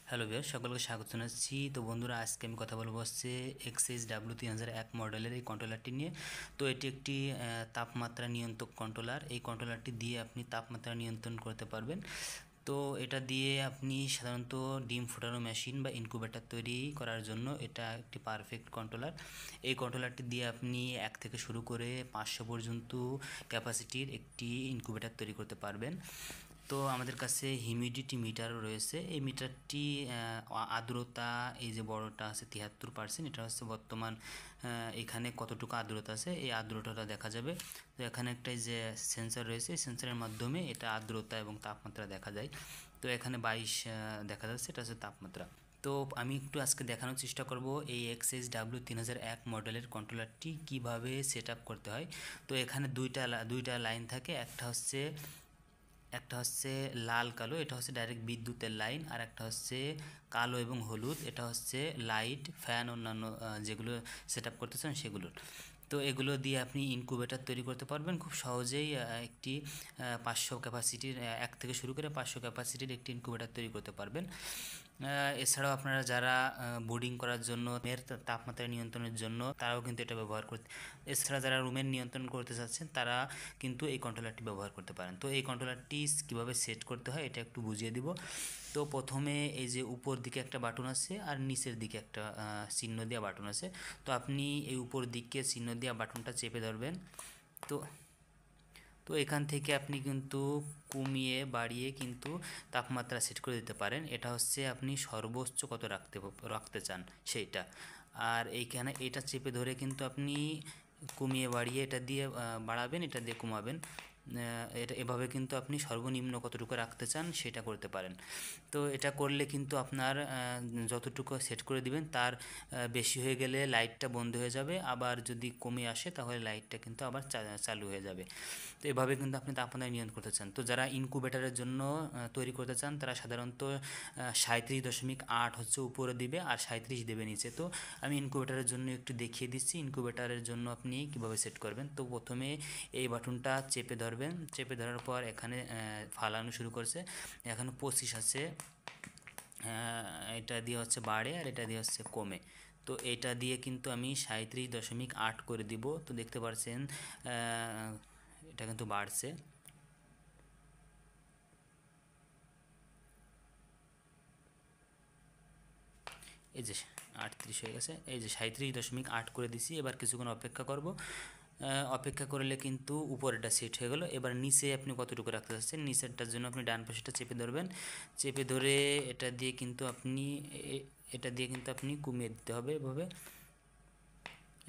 Hello viewer, সকলকে স্বাগত জানাচ্ছি। তো বন্ধুরা, আজকে আমি কথা বলবো হচ্ছে XSW3001 মডেলের এই কন্ট্রোলারটি নিয়ে। তো এটি একটি তাপমাত্রা নিয়ন্ত্রক কন্ট্রোলার। এই কন্ট্রোলারটি দিয়ে আপনি তাপমাত্রা নিয়ন্ত্রণ করতে পারবেন। তো এটা দিয়ে আপনি সাধারণত ডিম ফোটানো মেশিন বা ইনকিউবেটর তৈরি করার জন্য এটা একটি পারফেক্ট কন্ট্রোলার। এই কন্ট্রোলারটি দিয়ে আপনি 1 থেকে শুরু করে 500 পর্যন্ত ক্যাপাসিটির একটি ইনকিউবেটর তৈরি করতে পারবেন। তো আমাদের কাছে হিউমিডিটি মিটারও রয়েছে। এই মিটারটি আর্দ্রতা, এই যে বড়টা আছে 73%, এটা হচ্ছে বর্তমান এখানে কতটুকু আর্দ্রতা আছে এই আর্দ্রতাটা দেখা যাবে। তো এখানে একটা যে সেন্সর রয়েছে, এই সেন্সরের মাধ্যমে এটা আর্দ্রতা এবং তাপমাত্রা দেখা যায়। তো এখানে 22 দেখা যাচ্ছে, এটা হচ্ছে তাপমাত্রা। তো আমি একটু আজকে দেখানোর চেষ্টা করব এই XSW3001 মডেলের কন্ট্রোলারটি কিভাবে সেট আপ করতে হয়। তো এখানে দুইটা লাইন থাকে, একটা হচ্ছে লাল কালো, এটা হচ্ছে ডাইরেক্ট বিদ্যুতের লাইন, আর একটা হচ্ছে কালো এবং হলুদ, এটা হচ্ছে লাইট, ফ্যান, অন্যান্য যেগুলো সেট আপ করতে চান সেগুলোর। তো এগুলো দিয়ে আপনি ইনকিউবেটর তৈরি করতে পারবেন খুব সহজেই। একটি 500 ক্যাপাসিটির 1 থেকে শুরু করে 500 ক্যাপাসিটির একটি ইনকিউবেটর তৈরি করতে পারবেন। এছাড়াও আপনারা যারা বোর্ডিং করার জন্য রুমের তাপমাত্রা নিয়ন্ত্রণের জন্য তারাও কিন্তু এটা ব্যবহার করতে, এছাড়া যারা রুমের নিয়ন্ত্রণ করতে চাচ্ছেন তারা কিন্তু এই কন্ট্রোলারটি ব্যবহার করতে পারেন। তো এই কন্ট্রোলারটি কীভাবে সেট করতে হয় এটা একটু বুঝিয়ে দিব। তো প্রথমে এই যে উপর দিকে একটা বাটন আছে আর নিচের দিকে একটা চিহ্ন দেওয়া বাটন আছে। তো আপনি এই উপর দিকে চিহ্ন দেওয়া বাটনটা চেপে ধরবেন। তো তো এখান থেকে আপনি কিন্তু কমিয়ে বাড়িয়ে কিন্তু তাপমাত্রা সেট করে দিতে পারেন। এটা হচ্ছে আপনি সর্বোচ্চ কত রাখতে চান সেইটা। আর এইখানে এটা চেপে ধরে কিন্তু আপনি কমিয়ে বাড়িয়ে এটা দিয়ে বাড়াবেন, এটা দিয়ে কমাবেন। এটা এভাবে কিন্তু আপনি সর্বনিম্ন কতটুকু রাখতে চান সেটা করতে পারেন। তো এটা করলে কিন্তু আপনার যতটুকু সেট করে দিবেন তার বেশি হয়ে গেলে লাইটটা বন্ধ হয়ে যাবে, আবার যদি কমে আসে তাহলে লাইটটা কিন্তু আবার চালু হয়ে যাবে। তো এভাবে কিন্তু আপনি তাপমাত্রা নিয়ন্ত্রণ করতে চান। তো যারা ইনকিউবেটরের জন্য তৈরি করতে চান তারা সাধারণত 37.8 হচ্ছে উপরে দিবে আর 37 দেবে নিচে। তো আমি ইনকিউবেটরের জন্য একটু দেখিয়ে দিচ্ছি ইনকিউবেটরের জন্য আপনি কিভাবে সেট করবেন। তো প্রথমে এই বাটনটা চেপে ধরবেন, চেপে ধরার পর এখানে ফালানো শুরু করছে, এখানে 25 আছে, এটা দিয়ে হচ্ছে বাড়ে আর এটা দিয়ে হচ্ছে কমে। তো এটা দিয়ে কিন্তু আমি 37.8 করে দিব। তো দেখতে পাচ্ছেন এটা কিন্তু বাড়ছে। এই যে 38 হয়ে গেছে, এই যে 37.8 করে দিছি। এবার কিছুক্ষণ অপেক্ষা করব। অপেক্ষা করলে কিন্তু উপরেটা সেট হয়ে গেল। এবার নিচে আপনি কতটুকু রাখতে চাচ্ছেন, নিচেরটার জন্য আপনি ডান পাশেটা চেপে ধরবেন, চেপে ধরে এটা দিয়ে কিন্তু আপনি কমিয়ে দিতে হবে এভাবে।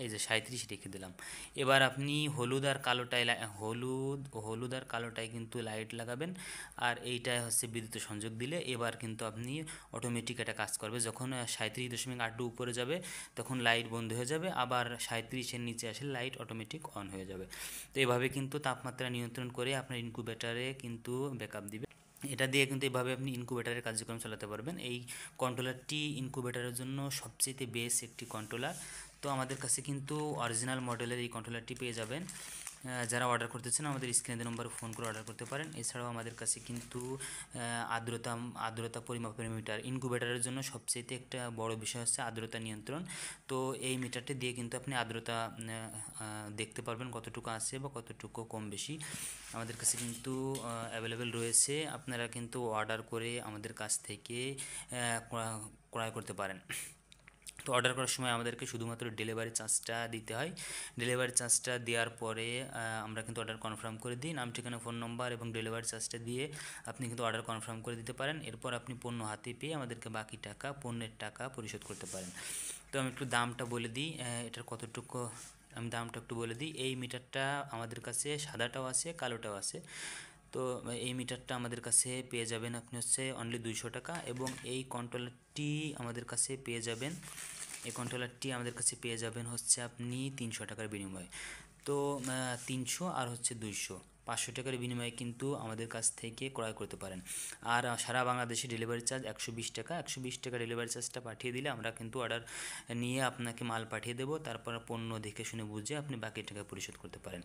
এই যে 37 রেখে দিলাম। এবার আপনি হলুদ আর কালোটায় কিন্তু লাইট লাগাবেন, আর এইটায় হচ্ছে বিদ্যুতের সংযোগ দিলে এবার কিন্তু আপনি অটোমেটিক এটা কাজ করবে। যখন 37.8 উপরে যাবে তখন লাইট বন্ধ হয়ে যাবে, আবার 37-এর নিচে আসলে লাইট অটোমেটিক অন হয়ে যাবে। তো এভাবে কিন্তু তাপমাত্রা নিয়ন্ত্রণ করে আপনার ইনকিউবেটরে কিন্তু ব্যাকআপ দিবে। এটা দিয়ে কিন্তু এভাবে আপনি ইনকিউবেটরের কার্যক্রম চালাতে পারবেন। এই কন্ট্রোলারটি ইনকিউবেটরের জন্য সবচেয়ে বেস্ট একটি কন্ট্রোলার। তো আমাদের কাছে কিন্তু অরিজিনাল মডেলের এই কন্ট্রোলারটি পেয়ে যাবেন। যারা অর্ডার করতে চান আমাদের স্ক্রিনে নম্বরে ফোন করে অর্ডার করতে পারেন। এছাড়াও আমাদের কাছে কিন্তু আর্দ্রতা পরিমাপের মিটার, ইনকিউবেটরের জন্য সবচেয়ে একটা বড় বিষয় হচ্ছে আর্দ্রতা নিয়ন্ত্রণ। তো এই মিটারটি দিয়ে কিন্তু আপনি আর্দ্রতা দেখতে পারবেন কতটুকু আছে বা কতটুকু কম বেশি। আমাদের কাছে কিন্তু অ্যাভেলেবেল রয়েছে, আপনারা কিন্তু অর্ডার করে আমাদের কাছ থেকে ক্রয় করতে পারেন। তো অর্ডার করার সময় আমাদেরকে শুধুমাত্র ডেলিভারি চার্জটা দিতে হয়। ডেলিভারি চার্জটা দেওয়ার পরে আমরা কিন্তু অর্ডার কনফার্ম করে দিই। নাম, ঠিকানা, ফোন নম্বর এবং ডেলিভারি চার্জটা দিয়ে আপনি কিন্তু অর্ডার কনফার্ম করে দিতে পারেন। এরপর আপনি পণ্য হাতে পেয়ে আমাদেরকে বাকি টাকা, পণ্যের টাকা পরিশোধ করতে পারেন। তো আমি একটু দামটা বলে দিই, এটার কতটুকু আমি দামটা একটু বলে দিই। এই মিটারটা আমাদের কাছে সাদাটাও আছে, কালোটাও আছে। তো এই মিটারটা আমাদের কাছে পেয়ে যাবেন আপনি হচ্ছে অনলি 200 টাকা, এবং এই কন্ট্রোলারটি আমাদের কাছে পেয়ে যাবেন হচ্ছে আপনি 300 টাকার বিনিময়ে। তো 300 আর হচ্ছে 200, 500 টাকার বিনিময়ে কিন্তু আমাদের কাছ থেকে ক্রয় করতে পারেন। আর সারা বাংলাদেশে ডেলিভারি চার্জ 120 টাকা। 120 টাকা ডেলিভারি চার্জটা পাঠিয়ে দিলে আমরা কিন্তু অর্ডার নিয়ে আপনাকে মাল পাঠিয়ে দেবো। তারপর পণ্য দেখে শুনে বুঝে আপনি বাকি টাকা পরিশোধ করতে পারেন।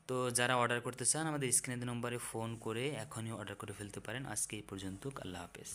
তো যারা অর্ডার করতে চান আমাদের স্ক্রিনের নম্বরে ফোন করে এখনই অর্ডার করে ফেলতে পারেন। আজকে এই পর্যন্ত, আল্লাহ হাফেজ।